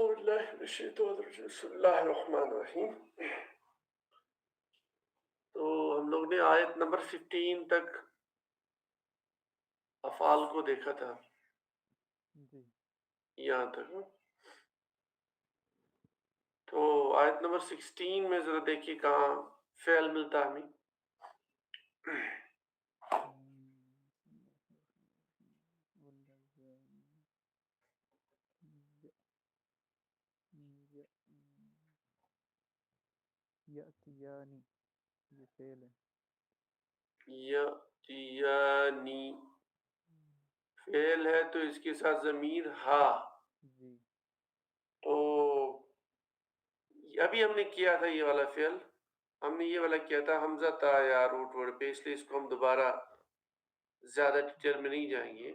أعوذ بالله من الشيطان الرجيم بسم الله الرحمن الرحیم. تو ہم لوگ نے آیت نمبر 15 تک افعال کو دیکھا تھا جی یہاں تک. تو آیت نمبر 16 میں ذرا دیکھیے کہاں فعل ملتا ہے ہمیں. یأتیانی یہ فعل ہے. یاتیانی فعل ہے تو اس کے ساتھ ضمیر ہا. جی تو ابھی ہم نے کیا تھا یہ والا فعل، ہم نے یہ والا کیا تھا حمزہ تا یا روٹ ورڈ پہ، اس لیے اس کو ہم دوبارہ زیادہ ڈیٹیل میں نہیں جائیں گے.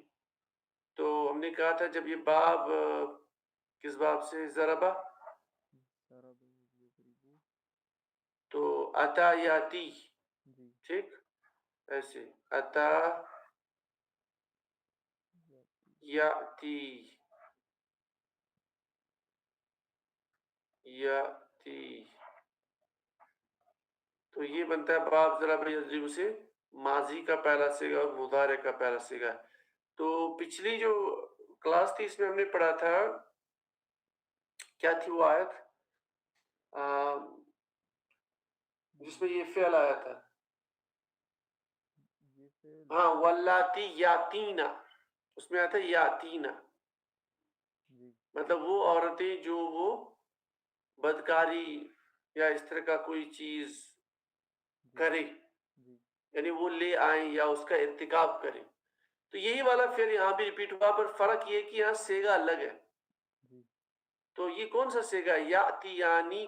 تو ہم نے کہا تھا جب یہ باب کس باب سے ضربہ، ضرب یضرب. تو اتا یاتی، جی ٹھیک ایسے اتا یاتی یاتی، تو یہ بنتا ہے باب ضرب یضرب سے ماضی کا پہلا صیغہ اور مضارع کا پہلا صیغہ. تو پچھلی جو کلاس تھی اس میں ہم نے پڑھا تھا کیا تھی وہ آیت جس میں یہ فعل آیا تھا. یہ فعل ہاں واللاتی یاتینا، اس میں آیا تھا یاتینا، جی مطلب وہ عورتیں جو وہ بدکاری یا اس طرح کا کوئی چیز جی کرے، جی یعنی وہ لے آئیں یا اس کا ارتکاب کریں. تو یہی والا فعل یہاں بھی ریپیٹ ہوا، پر فرق یہ کہ یہاں صیغہ الگ ہے. جی تو یہ کون سا صیغہ ہے؟ یاتیانی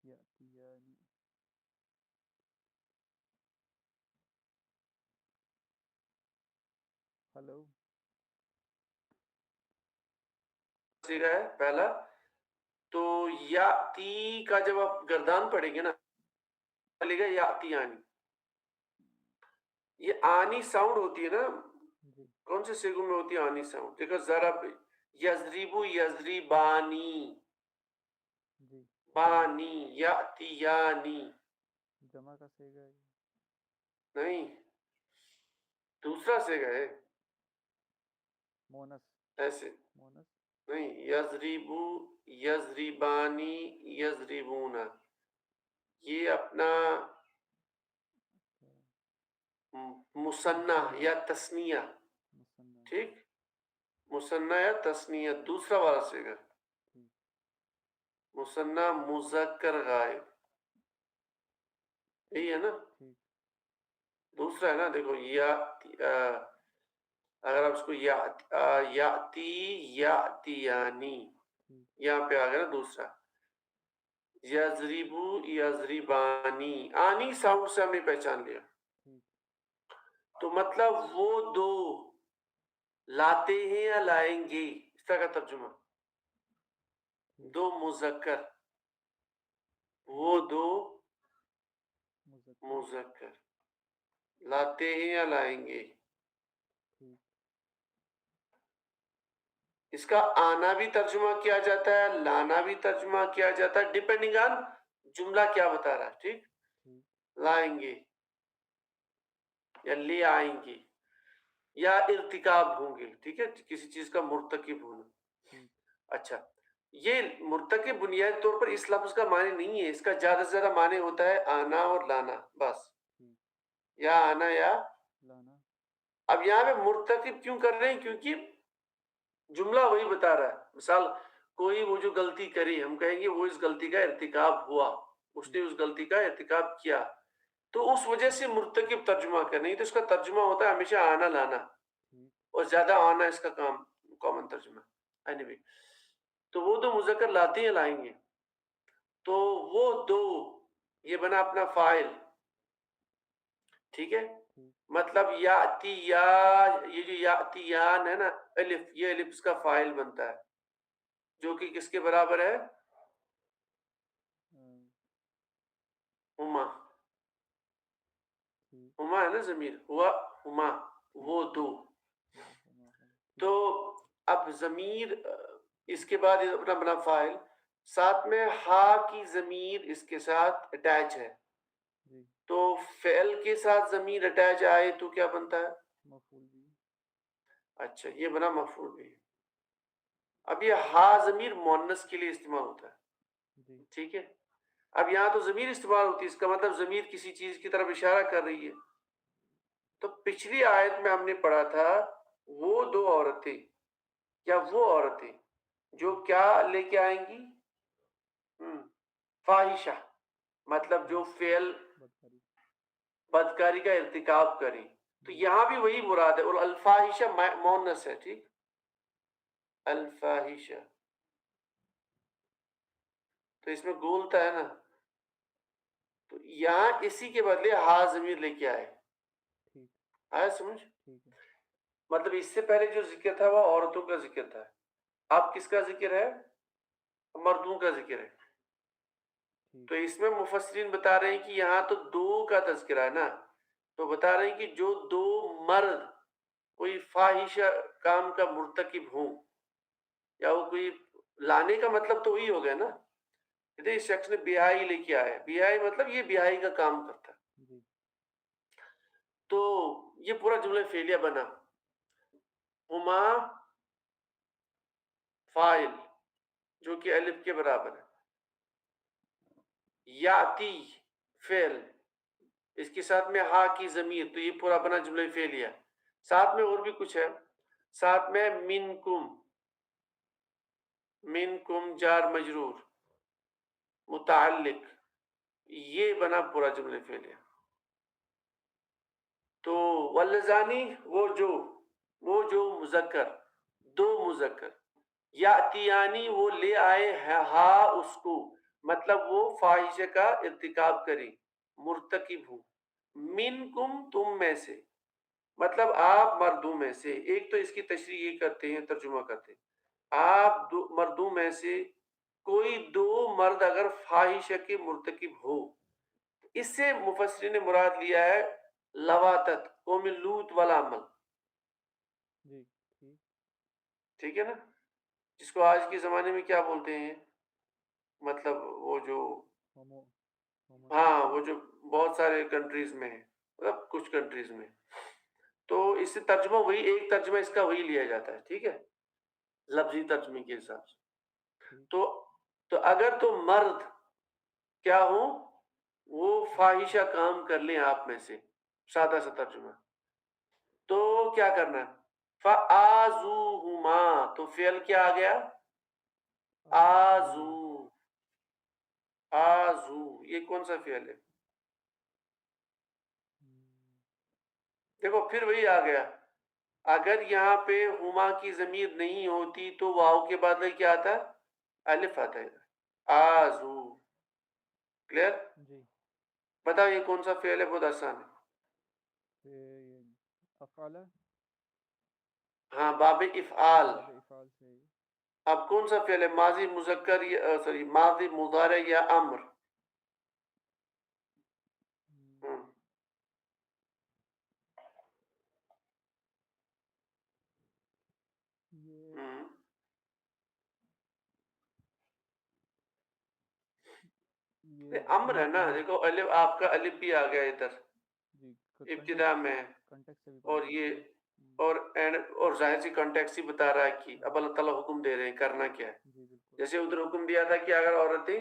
یأتیانی. ہلو صیغہ ہے پہلا. تو یاتی کا جب آپ گردان پڑھیں گے نا چلے گا یاتیانی، یہ آنی ساؤنڈ ہوتی ہے نا. جی کون سے صیغوں میں ہوتی ہے آنی ساؤنڈ؟ دیکھو ضرب یضربو یضربانی، جی بانی یاتیانی. جمع کا صیغہ ہے. نہیں، دوسرا صیغہ ہے مونس ایسے. مونس. نہیں، یضربو یضربانی یضربونا، یہ اپنا مثنیٰ یا تثنیہ، مثنیٰ. ٹھیک، مثنیٰ یا تثنیہ دوسرا والا صیغہ. ٹھیک مثنیٰ مذکر غائب، یہی ہے نا. ٹھیک دوسرا ہے نا، دیکھو یا اگر آپ اس کو یاتی یاتیانی، ٹھیک یہاں پہ آ گیا نا دوسرا. یضربو یضربانی، آنی ساؤنڈ سے ہم نے پہچان لیا. ٹھیک تو مطلب وہ دو لاتے ہیں یا لائیں گے، اس طرح کا ترجمہ. ٹھیک دو مذکر، وہ دو مذکر. مذکر لاتے ہیں یا لائیں گے. ٹھیک اس کا آنا بھی ترجمہ کیا جاتا ہے، لانا بھی ترجمہ کیا جاتا ہے، ڈیپینڈنگ آن جملہ کیا بتا رہا ہے. ٹھیک، ٹھیک لائیں گے یا لے آئیں گے یا ارتکاب ہوں گے. ٹھیک ہے، کسی چیز کا مرتکب ہونا. ٹھیک اچھا، یہ مرتکب بنیادی طور پر اس لفظ کا معنی نہیں ہے، اس کا زیادہ سے زیادہ معنی ہوتا ہے آنا اور لانا بس، ٹھیک یا آنا یا. لانا. اب یہاں پہ مرتکب کیوں کر رہے ہیں؟ کیونکہ جملہ وہی بتا رہا ہے. مثال کوئی وہ جو غلطی کری، ہم کہیں گے وہ اس غلطی کا ارتکاب ہوا، اس نے ٹھیک اس غلطی کا ارتکاب کیا، تو اس وجہ سے مرتکب ترجمہ کرنا. تو اس کا ترجمہ ہوتا ہے ہمیشہ آنا لانا، ٹھیک اور زیادہ آنا اس کا کامن ترجمہ. anyway، تو وہ دو مذکر لاتے ہیں لائیں گے، تو وہ دو یہ بنا اپنا فاعل. ٹھیک ہے، ٹھیک مطلب یاتی یا، یہ جو یاتی یان ہے نا الف، یہ الف اس کا فاعل بنتا ہے جو کہ کس کے برابر ہے؟ ہما. ہما ہے نا ضمیر، ہوا ہما وہ دو. تو اب ضمیر اس کے بعد اپنا بنا فاعل، ساتھ میں ہا کی ضمیر اس کے ساتھ اٹیچ ہے. جی تو فعل کے ساتھ ضمیر اٹیچ آئے تو کیا بنتا ہے؟ مفعول بھی. اچھا یہ بنا مفعول بھی. اب یہ ہا ضمیر مؤنث کے لیے استعمال ہوتا ہے، جی ٹھیک ہے. اب یہاں تو ضمیر استعمال ہوتی ہے، اس کا مطلب ضمیر کسی چیز کی طرف اشارہ کر رہی ہے. تو پچھلی آیت میں ہم نے پڑھا تھا وہ دو عورتیں یا وہ عورتیں جو کیا لے کے آئیں گی؟ فاحشہ، مطلب جو فعل بدکاری. بدکاری کا ارتکاب کریں. تو یہاں بھی وہی مراد ہے، اور الفاحشہ مؤنث ہے، ٹھیک. الفاحشہ تو اس میں گولتا ہے نا، تو یہاں اسی کے بدلے ہا ضمیر لے کے آئے. ٹھیک آیا سمجھ؟ ٹھیک ہے. مطلب اس سے پہلے جو ذکر تھا وہ عورتوں کا ذکر تھا، اب کس کا ذکر ہے؟ مردوں کا ذکر ہے. ٹھیک تو اس میں مفسرین بتا رہے ہیں کہ یہاں تو دو کا تذکرہ ہے نا، تو بتا رہے ہیں کہ جو دو مرد کوئی فاحشہ کام کا مرتکب ہوں، یا وہ کوئی لانے کا مطلب تو وہی ہو گیا نا، اس شخص نے بیاہی لے کے آیا، بیاہی مطلب یہ بیاہی کا کام کرتا ہے. جی تو یہ پورا جملہ فعلیہ بنا. ہما فاعل جو کہ الف کے برابر ہے، یاتی فعل اس کے ساتھ میں ہا کی ضمیر، تو یہ پورا بنا جملہ فعلیہ. ساتھ میں اور بھی کچھ ہے، ساتھ میں منکم، منکم جار مجرور متعلق، یہ بنا پورا جملہ فعلیہ. تو واللزانی وہ جو مذکر، دو مذکر، یاتیانی وہ لے آئے ہا اس کو، مطلب وہ فاحشہ کا ارتکاب کریں، مرتکب ہوں. منکم تم میں سے، مطلب آپ مردوں میں سے. ایک تو اس کی تشریح یہ کرتے ہیں، ترجمہ کرتے ہیں، آپ مردوں میں سے کوئی دو مرد اگر فاحشہ کے مرتکب ہو. اس سے مفسرین نے مراد لیا ہے لواتت قوم لوط والا عمل. جی ٹھیک. ٹھیک ہے نا، جس کو آج کے زمانے میں کیا بولتے ہیں، مطلب وہ جو ہاں وہ جو بہت سارے کنٹریز میں ہے، مطلب کچھ کنٹریز میں. تو اس سے ترجمہ وہی، ایک ترجمہ اس کا وہی لیا جاتا ہے، ٹھیک ہے، لفظی ترجمے کے حساب سے. تو اگر تو مرد کیا ہوں وہ فاحشہ کام کر لیں آپ میں سے، سادہ سا ترجمہ، تو کیا کرنا ہے؟ فَآزُوهُمَا، تو فعل کیا آ گیا؟ آزو. آزو یہ کون سا فعل ہے؟ دیکھو پھر وہی آ گیا. اگر یہاں پہ ہما کی ضمیر نہیں ہوتی تو واو کے بعد کیا آتا ہے؟ الف آتا ہے. آزو. کلیئر؟ جی. بتاؤ یہ کون سا فعل ہے؟ بہت آسان ہے. افعال. ہاں باب افعال. باب افعال سے. اب کون سا فعل ہے؟ ماضی مذکر یا ماضی مضارع یا امر؟ امر ہے نا. دیکھو الف، آپ کا الف بھی آ گیا ادھر ابتدا میں، اور یہ اور ظاہر سی کانٹیکس ہی بتا رہا ہے کہ اب اللہ تعالیٰ حکم دے رہے ہیں کرنا کیا ہے. جیسے ادھر حکم دیا تھا کہ اگر عورتیں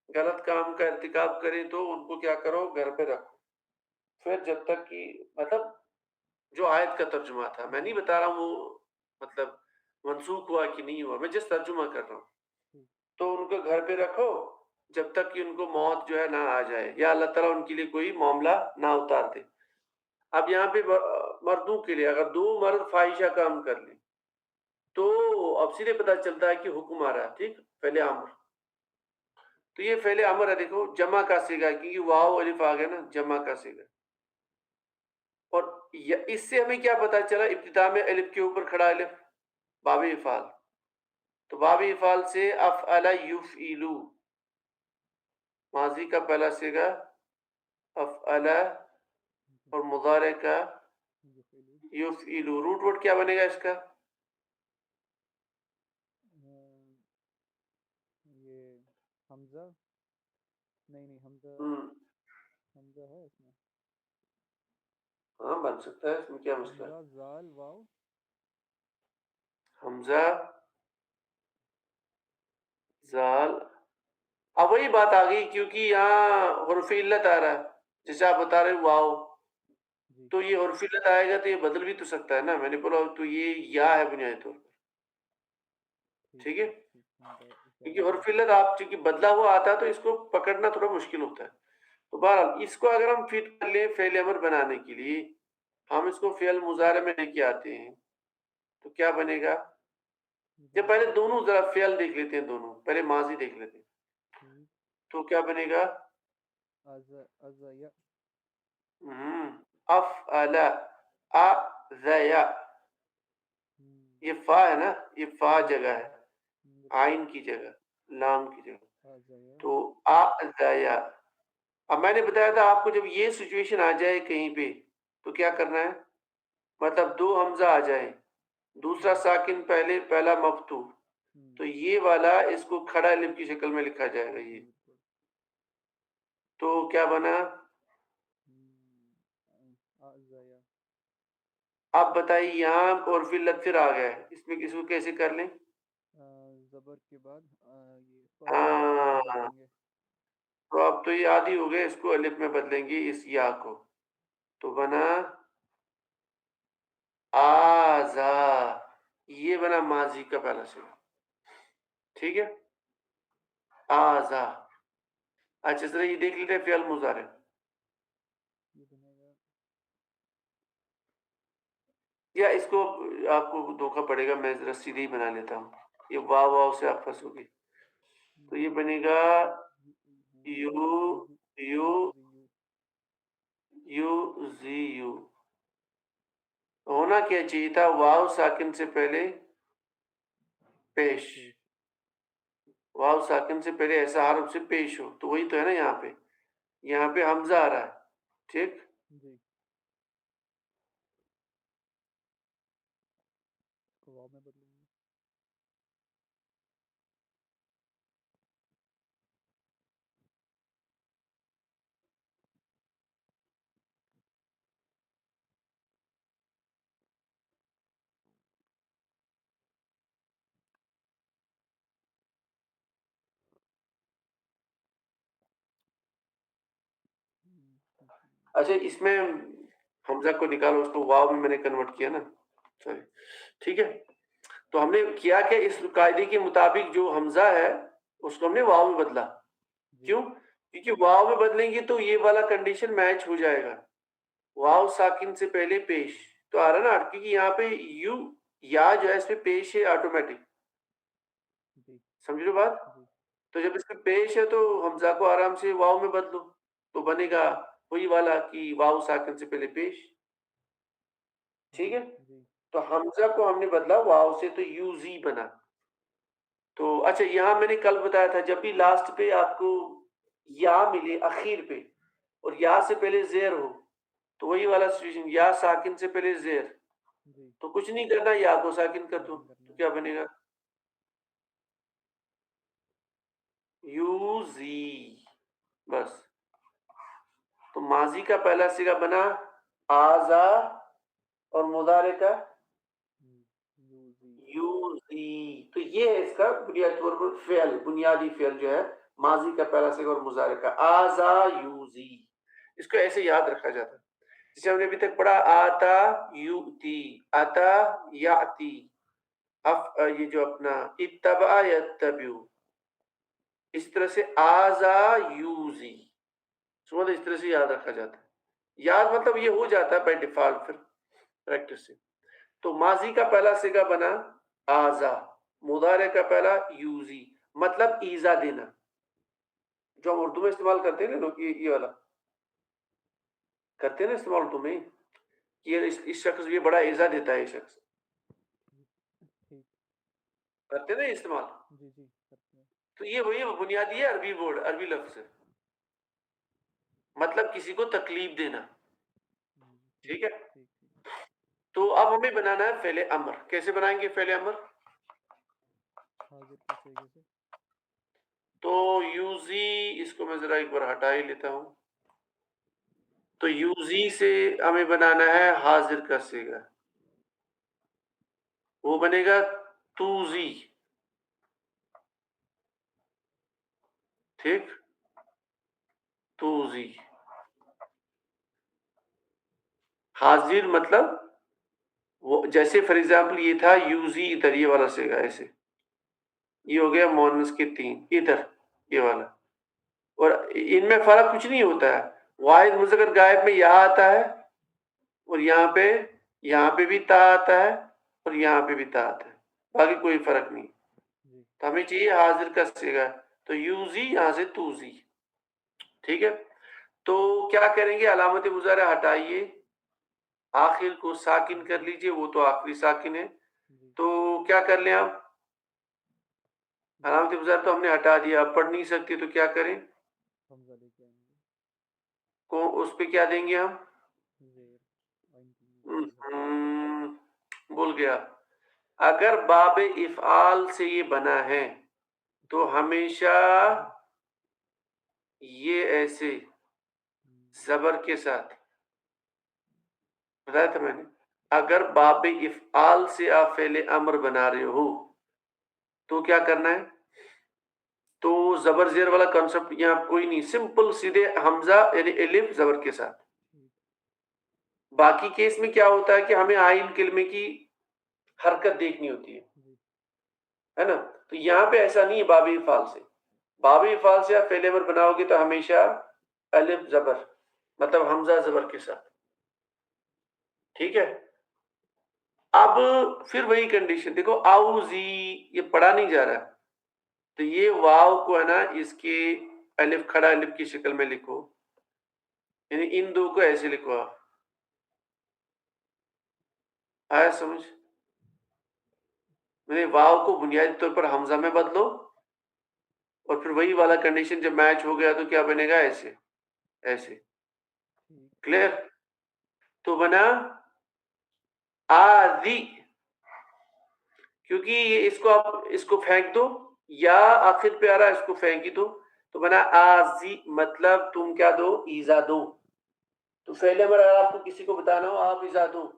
غلط کام کا ارتکاب کریں تو ان کو کیا کرو؟ گھر پہ رکھو. پھر جب تک کہ مطلب جو آیت کا ترجمہ تھا، میں نہیں بتا رہا ہوں وہ مطلب منسوخ ہوا کہ نہیں ہوا، میں جس ترجمہ کر رہا ہوں. تو ان کو گھر پہ رکھو جب تک کہ ان کو موت جو ہے نہ آ جائے، یا اللہ تعالیٰ ان کے لیے کوئی معاملہ نہ اتار دے. اب یہاں پہ مردوں کے لیے اگر دو مرد فاحشہ کام کر لیں تو اب سیدھے پتہ چلتا ہے کہ حکم آ رہا ہے، ٹھیک، پہلے امر. تو یہ فعل امر ہے، دیکھو جمع کا صیغہ، کیونکہ واو الف آ گیا نا، جمع کا صیغہ. اور اس سے ہمیں کیا پتا چلا؟ ابتدا میں الف کے اوپر کھڑا الف، باب افعال. تو باب افعال سے افعل یفعلو، ماضی کا پہلا صیغہ افعل اور مضارع کا یفعلو یفعلو. روٹ ورڈ کیا بنے گا اس کا؟ یہ حمزہ نہیں حمزہ حمزہ ہے اس میں ہاں بن سکتا ہے، اس میں کیا مسئلہ ہے؟ حمزہ زال واو حمزہ زال. اب وہی بات آ گئی کیونکہ یہاں حرف علت آ رہا ہے جیسے آپ بتا رہے واو، جی تو یہ حرف علت آئے گا تو یہ بدل بھی تو سکتا ہے نا. میں نے بولا تو یہ یا ہے بنیادی طور پر، ٹھیک ہے، حمزہ کیونکہ زال حرف علت آپ چونکہ بدلا ہوا آتا ہے تو اس کو پکڑنا تھوڑا مشکل ہوتا ہے. تو بہرحال اس کو اگر ہم فٹ کر لیں فعل امر بنانے کے لیے، ہم اس کو فعل مضارع میں لے کے آتے ہیں تو کیا بنے گا؟ یہ یا بنے پہلے گا دونوں ذرا فعل دیکھ لیتے ہیں، دونوں پہلے ماضی دیکھ لیتے ہیں. ٹھیک تو کیا بنے گا؟ ازیا افعل اذیا. یہ فا ہے نا، یہ فا جگہ ہے آئین کی جگہ، لام کی جگہ. ازیا تو اذیا. اب میں نے بتایا تھا آپ کو جب یہ سچویشن آ جائے کہیں پہ تو کیا کرنا ہے، مطلب دو حمزہ آ جائے، دوسرا ساکن پہلے پہلا مفتوح، تو یہ والا اس کو کھڑا الف کی شکل میں لکھا جائے گا. یہ تو کیا بنا؟ ازیا آپ بتائیے یہاں اور فی الت پھر آ گیا ہے، اس میں کس کو کیسے کر لیں؟ زبر کے بعد یہ فا کو ہاں بدلیں گے تو اب تو یہ عادی ہو گئے، اس کو الف میں بدلیں گے اس یا کو، تو بنا آزا. یہ بنا ماضی کا پہلا صیغہ، ٹھیک ہے، آزا. اچھا سر یہ دیکھ لیتے ہیں فعل مضارع. یہ بنے گا یا اس کو آپ کو دھوکہ پڑے گا، میں ذرا سیدھے ہی بنا لیتا ہوں، یہ واو واو سے آپ پھنسو گے. تو یہ بنے گا U U U Z U. ہونا کیا چاہیے تھا؟ واو ساکن سے پہلے پیش، واو ساکن سے پہلے ایسا حرف سے پیش ہو، تو وہی تو ہے نا. یہاں پہ حمزہ آ رہا ہے، ٹھیک. جی کو واو میں بدلیں گے اچھا اس میں حمزہ کو نکالو، اس کو واو میں نے کنورٹ کیا نا، سوری، ٹھیک ہے. تو ہم نے کیا کہ اس قاعدے کے مطابق جو حمزہ ہے اس کو ہم نے واو میں بدلا. کیوں؟ کیونکہ واو میں بدلیں گے تو یہ والا کنڈیشن میچ ہو جائے گا، واو ساکن سے پہلے پیش. تو آ رہا نا، کیونکہ یہاں پہ یو یا جو ہے اس پہ پیش ہے آٹومیٹک، سمجھ رہے بات؟ تو جب اس پہ پیش ہے تو حمزہ کو آرام سے واو میں بدلو، تو بنے گا وہی والا کہ واو ساکن سے پہلے پیش، ٹھیک ہے. تو حمزہ کو ہم نے بدلا واو سے، تو یو زی بنا. تو اچھا یہاں میں نے کل بتایا تھا جب بھی لاسٹ پہ آپ کو یا ملے اخیر پہ اور یا سے پہلے زیر ہو، تو وہی والا سچویشن، یا ساکن سے پہلے زیر، تو کچھ نہیں کرنا، یا کو ساکن کر دو، تو کیا بنے گا؟ یو زی. بس. تو ماضی کا پہلا صیغہ بنا آزا اور مضارع کا یوزی. تو یہ ہے اس کا بنیادی طور پر فعل، بنیادی فعل جو ہے ماضی کا پہلا صیغہ اور مضارع کا آزا یوزی. اس کو ایسے یاد رکھا جاتا ہے جسے ہم نے ابھی تک پڑھا آتا یؤتی، آتا یاتی، یہ جو اپنا اتبع یتبع، اس طرح سے آزا یوزی، سمجھ اس طرح سے یاد رکھا جاتا ہے. یاد مطلب یہ ہو جاتا ہے بائی ڈیفالٹ پھر پریکٹس سے. تو ماضی کا پہلا صیغہ بنا آزا، مضارع کا پہلا یوزی، مطلب ایزا دینا، جو ہم اردو میں استعمال کرتے ہیں نا لوگ، یہ والا کرتے ہیں نا استعمال اردو میں، یہ اس شخص یہ بڑا ایزا دیتا ہے، یہ شخص کرتے ہیں نا استعمال. تو یہ وہی بنیادی ہے عربی ورڈ، عربی لفظ ہے، مطلب کسی کو تکلیف دینا. ٹھیک ہے؟ ٹھیک ٹھیک تو اب ہمیں بنانا ہے فعل امر. کیسے بنائیں گے فعل امر؟ حاضر کے صیغے سے. تو یوزی، اس کو میں ذرا ایک بار ہٹا ہی لیتا ہوں. تو یوزی سے ہمیں بنانا ہے حاضر کا صیغہ. وہ بنے گا توزی. ٹھیک، توزی. حاضر مطلب وہ، جیسے فار ایگزامپل یہ تھا یوزی، ادھر یہ والا صیغہ ایسے، یہ ہو گیا مونس کے 3 ادھر یہ والا. اور ان میں فرق کچھ نہیں ہوتا ہے. واحد مذکر غائب میں یہاں آتا ہے، اور یہاں پہ بھی تا آتا ہے، اور یہاں پہ بھی تا آتا ہے. باقی کوئی فرق نہیں. جی تو ہمیں چاہیے حاضر کا صیغہ. تو یوزی یہاں سے توزی. ٹھیک ہے. تو کیا کریں گے؟ علامت مضارع ہٹائیے، آخر کو ساکن کر لیجئے، وہ تو آخری ساکن ہے. جی تو کیا کر لیں آپ؟ جی علامت مضارع تو ہم نے ہٹا دیا، آپ پڑھ نہیں سکتے تو کیا کریں؟ حمزہ لے کے آئیں گے. اس پہ کیا دیں گے ہم؟ زیر آئین کی زیر. بھول گیا. اگر باب افعال سے یہ بنا ہے تو ہمیشہ حاضر. یہ ایسے زبر کے ساتھ بتایا تھا میں نے. اگر باب افعال سے آپ فعل امر بنا رہے ہو تو کیا کرنا ہے؟ تو زبر زیر والا کانسیپٹ یہاں کوئی نہیں، سمپل سیدھے حمزہ یعنی الف زبر کے ساتھ. باقی کیس میں کیا ہوتا ہے کہ ہمیں آئین کلمے کی حرکت دیکھنی ہوتی ہے نا. تو یہاں پہ ایسا نہیں ہے. باب افعال سے، باب افعال سے آپ فعل امر بناؤ گے تو ہمیشہ الف زبر مطلب حمزہ زبر کے ساتھ. ٹھیک ہے. اب پھر وہی کنڈیشن دیکھو، آؤزی یہ پڑھا نہیں جا رہا، تو یہ واو کو ہے نا اس کے الف کھڑا الف کی شکل میں لکھو، یعنی ان دو کو ایسے لکھو. آپ آیا سمجھ؟ میں واو کو بنیادی طور پر حمزہ میں بدلو، اور پھر وہی والا کنڈیشن جب میچ ہو گیا تو کیا بنے گا؟ ایسے ایسے. کلیئر؟ تو بنا آذی، کیونکہ یہ اس کو آپ اس کو پھینک دو، یا آخر پہ آ رہا ہے اس کو پھینک ہی دو. تو بنا آذی مطلب تم کیا دو؟ ایزا دو. تو فعل امر اگر آپ کو کسی کو بتانا ہو آپ ایزا دو.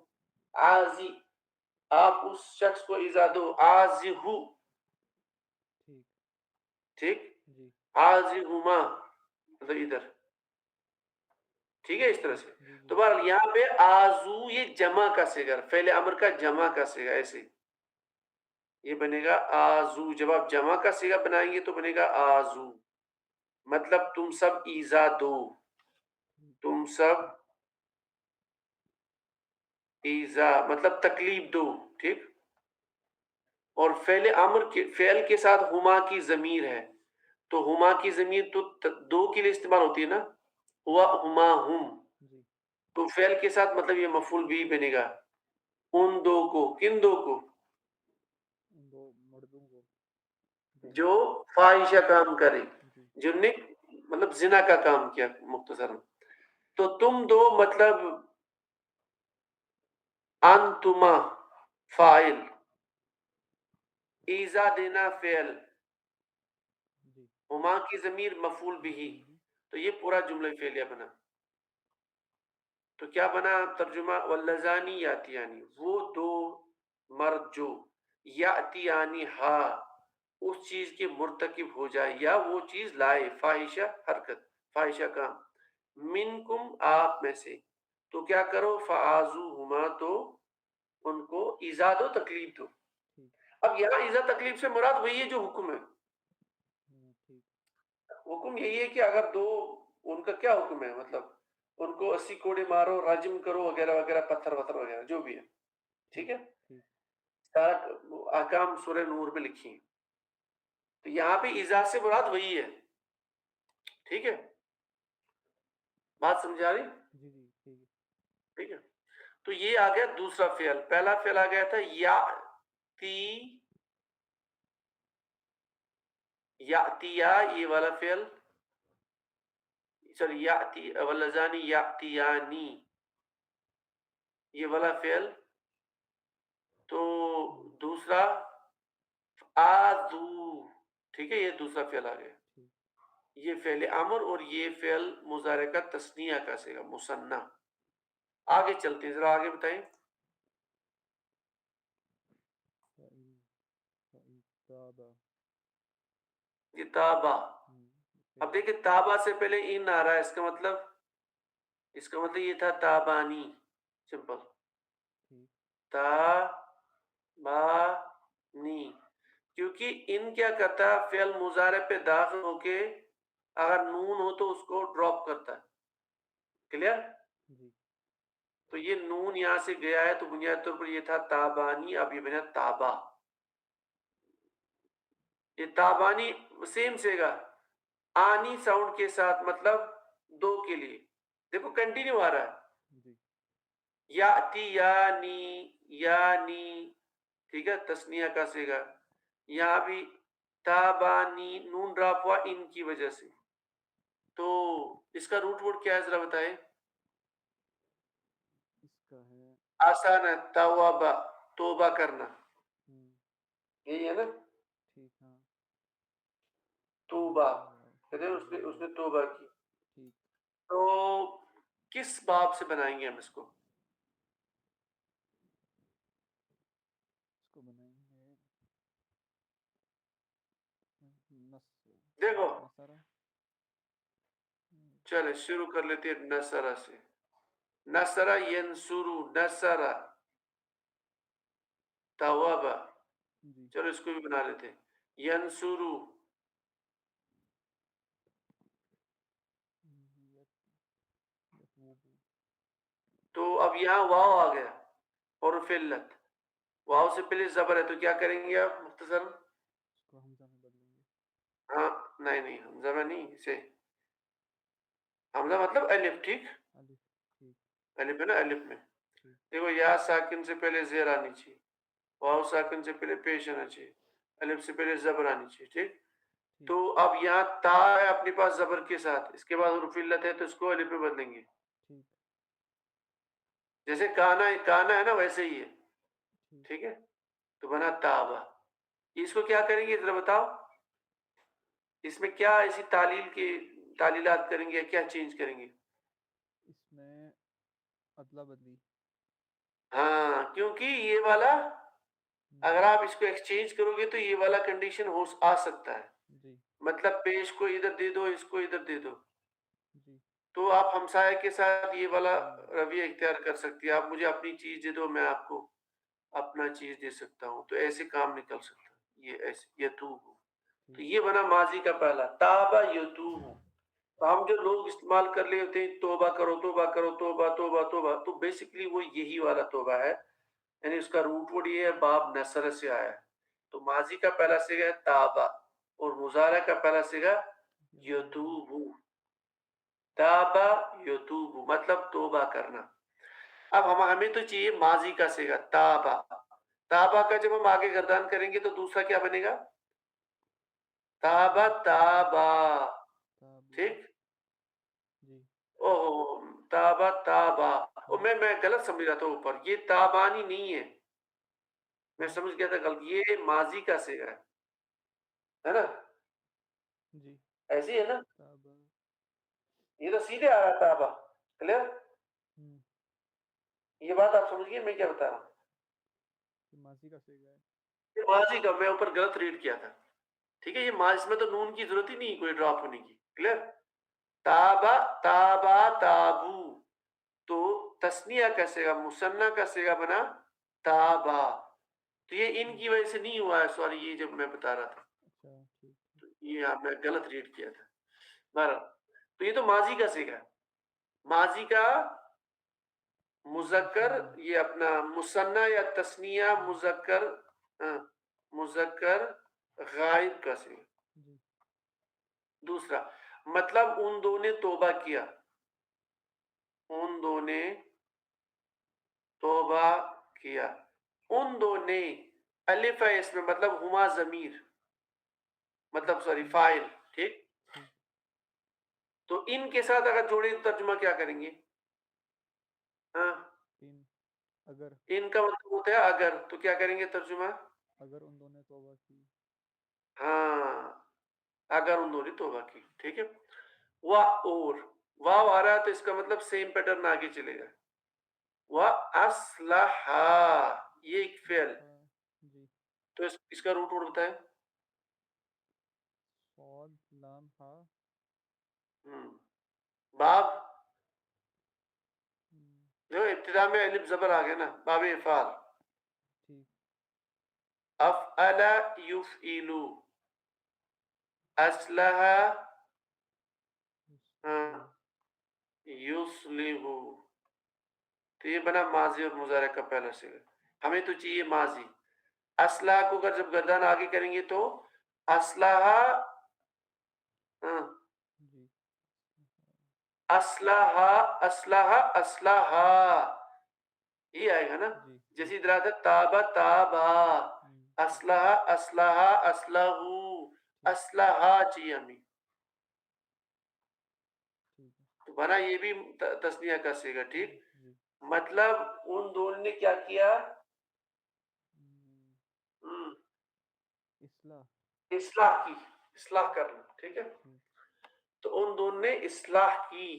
آذی، آپ اس شخص کو ایزا دو. آذی ہو، ٹھیک. آذی ہما مطلب ادھر. ٹھیک ہے. اس طرح سے تو بہرحال یہاں پہ آزو یہ جمع کا صیغہ، فعل امر کا جمع کا صیغہ ایسے یہ بنے گا آزو. جب آپ جمع کا صیغہ بنائیں گے تو بنے گا آزو، مطلب تم سب ایزا دو، تم سب ایزا مطلب تکلیف دو. ٹھیک. اور فعل امر کے فعل کے ساتھ ہما کی ضمیر ہے، تو ہما کی ضمیر تو دو کے لیے استعمال ہوتی ہے نا، ہوا ہما ہم. تو فعل کے ساتھ مطلب یہ مفعول بھی بنے گا. ان دو کو، کن دو کو؟ دو مردوں کو جو فاحشہ کام کرے، جن نے مطلب زنا کا کام کیا مختصر. تو تم دو مطلب انتما فاعل، ایزا دینا فعل، ہما کی ضمیر مفعول بھی. تو یہ پورا جملہ فعلیہ بنا. تو کیا بنا ترجمہ؟ واللذانی یاتیانی، وہ دو مرد جو یاتیانی ہا اس چیز کے مرتکب ہو جائے یا وہ چیز لائے، فاحشہ حرکت فاحشہ کام، منکم آپ میں سے، تو کیا کرو؟ فآذوہما تو ان کو ایذا دو، تکلیف دو. اب یہاں ایذا تکلیف سے مراد وہی ہے جو حکم ہے. حکم یہی ہے کہ اگر دو، ان کا کیا حکم ہے؟ مطلب ان کو 80 کوڑے مارو، راجم کرو وغیرہ وغیرہ، پتھر وتھر وغیرہ جو بھی ہے. ٹھیک ہے. احکام سورہ نور میں لکھی ہیں. تو یہاں پہ ایذا سے مراد وہی ہے. ٹھیک ہے. بات سمجھا رہی؟ ٹھیک ہے. تو یہ آ گیا دوسرا فعل. پہلا فعل آ گیا تھا یاتی، یاتیا یہ والا فعل، سوری یاتی واللذانی یاتیانی. یہ والا فعل، تو دوسرا آذو، ٹھیک ہے، یہ دوسرا فعل آ گیا، ٹھیک یہ فعل امر اور یہ فعل مضارع کا تثنیہ کا صیغہ مثنی۔ آگے چلتے ہیں، ذرا آگے بتائیں۔ فَإِذْ کتابہ، اب فعل دیکھیں تابہ سے پہلے ان آ رہا ہے، اس کا مطلب یہ تھا تابانی، سمپل، ٹھیک تابانی، کیونکہ ان کیا کرتا ہے، فعل مضارع پہ داخل ہو کے اگر نون ہو تو اس کو ڈراپ کرتا ہے، کلیئر؟ جی تو یہ نون یہاں سے گیا ہے، تو بنیادی طور پر یہ تھا تابانی، اب یہ بنا تابا، یہ تابانی سیم سے گا آنی ساؤنڈ کے ساتھ، مطلب دو کے لیے، دیکھو کنٹینیو آ رہا ہے، جی یاتی یانی، یانی، ٹھیک ہے، تسنیہ کا صیغہ، یہاں بھی تابانی، نون ڈراپ ہوا ان کی وجہ سے، تو اس کا روٹ ورڈ کیا ہے ذرا بتائیں؟ اس کا ہے آسان ہے، توبہ، توبہ کرنا، یہی ہے نا، ٹھیک ہاں توبہ، کہتے ہیں توبہ اس نے توبہ کی، ٹھیک تو کس باب سے بنائیں گے ہم اس کو؟ اس کو بنائیں گے دیکھو نصرہ چلے شروع کر لیتے ہیں نصرہ سے، نصرہ ینصرو، نصرہ توبہ، جی چلو اس کو بھی بنا لیتے ہیں، ینصرو، یتوبو تو اب یہاں واو آ گیا اور فلت، واو سے پہلے زبر ہے، تو کیا کریں گے آپ مختصر؟ اس کو حمزہ میں بدلیں گے ہاں نہیں حمزہ میں نہیں، اسے حمزہ مطلب الف، ٹھیک، الف ٹھیک الف ہے نا، الف میں ٹھیک دیکھو یا ساکن سے پہلے زیر آنی چاہیے، واو ساکن سے پہلے پیش آنا چاہیے، الف سے پہلے زبر آنی چاہیے، ٹھیک، ٹھیک تو اب یہاں تا ہے اپنے پاس زبر کے ساتھ، اس کے بعد حرف علت ہے تو اس کو الف میں بدلیں گے، ٹھیک جیسے کانا ہے نا ویسے ہی ہے، ٹھیک ٹھیک ہے، تو بنا تابا، اس کو کیا کریں گے ذرا بتاؤ، اس میں کیا ایسی تعلیلات کریں گے، کیا چینج کریں گے؟ اس میں ادلا بدلی ہاں، کیونکہ یہ والا اگر آپ اس کو ایکسچینج کرو گے تو یہ والا کنڈیشن آ سکتا ہے، جی مطلب پیش کو ادھر دے دو، اس کو ادھر دے دو، جی تو آپ ہمسائے کے ساتھ یہ والا ایکسچینج رویہ اختیار کر سکتی ہے، آپ مجھے اپنی چیز دے دو، میں آپ کو اپنا چیز دے سکتا ہوں، تو ایسے کام نکل سکتا ہے، یہ ایسے یتوب، تو ٹھیک یہ بنا ماضی کا پہلا تابا یتوب، تو ہم جو لوگ استعمال کر لے ہوتے ہیں توبہ کرو توبہ کرو، توبہ توبہ توبہ، تو بیسیکلی وہ یہی والا توبہ ہے، یعنی اس کا روٹ ورڈ یہ ہے، باب نصر سے آیا ہے، تو ماضی کا پہلا صیغہ ہے تابا اور مضارع کا پہلا صیغہ یتوب، تابا یتوب مطلب توبہ کرنا۔ اب ہمیں تو چاہیے ماضی کا صیغہ تابا، تابا کا جب ہم آگے گردان کریں گے تو دوسرا کیا بنے گا؟ تابا تابا، تابو ٹھیک، جی تابا تابا، میں غلط سمجھ رہا تھا اوپر، یہ تابانی نہیں ہے، میں سمجھ گیا تھا غلط، یہ ماضی کا صیغہ ہے نا، جی ایسی ہے نا، تابا یہ تو سیدھے آ رہا تابا، کلیئر؟ یہ بات آپ سمجھ گئے میں کیا بتا رہا ہوں؟ ماضی کا صیغہ ہے یہ ماضی کا، میں اوپر غلط ریڈ کیا تھا، ٹھیک ہے، یہ ماضی میں تو نون کی ضرورت ہی نہیں کوئی ڈراپ ہونے کی، کلیئر؟ تابا تابا تابو، تو تسنیہ کا صیغہ مثنیٰ کا صیغہ بنا تابا، تو یہ ان کی وجہ سے نہیں ہوا ہے، سوری، یہ جب میں بتا رہا تھا اچھا ٹھیک تو یہ میں غلط ریڈ کیا تھا، بہرحال تو یہ تو ماضی کا صیغہ ہے، ماضی کا مذکر، مثنیٰ یہ اپنا مثنیٰ یا تثنیہ مذکر، مذکر غائب کا صیغہ، جی دوسرا مطلب ان دو نے توبہ کیا، ان دو نے توبہ کیا، ان دو نے، الف ہے اس میں، مطلب ہما ضمیر، مطلب سوری فاعل، ٹھیک، ٹھیک تو ان کے ساتھ اگر جوڑیں تو ترجمہ کیا کریں گے؟ ہاں تین اگر ان کا مطلب ہوتا ہے اگر، تو کیا کریں گے ترجمہ؟ اگر ان دونوں نے توبہ کی. ہاں، اگر انہوں نے توبہ کی. ٹھیک ہے. اور واو آ رہا ہے تو اس کا مطلب سیم پیٹرن آگے چلے گا. یہ ایک فعل، ہاں جی. تو اس کا روٹ بتائیں. صاد لام ہا. باب ہم، جو ابتدا میں الف زبر آ گیا نا، باب افعال. ٹھیک. افعل یفعلو، اصلح یصلح. یصلح. تو یہ بنا ماضی اور مضارع کا پہلا صیغہ. ہمیں تو چاہیے ماضی. اصلح کو اگر جب گردان آگے کریں گے تو اصلح، جی. اصلح اصلح اصلح، یہ آئے گا نا. جی جیسے ٹھیک ادھر ہے. آتا ہے تابا تابا، ٹھیک اصلح اصلح اصلح، ٹھیک اصلح چاہیے ہمیں. ٹھیک ہے. تو بنا یہ بھی تسنیہ کا صیغہ. ٹھیک. جی. مطلب ان دونوں نے کیا کیا؟ ہم، ہم، اصلاح. اصلاح کی، اصلاح کرنا. ٹھیک ہے. ٹھیک. تو ان دونوں نے اصلاح کی.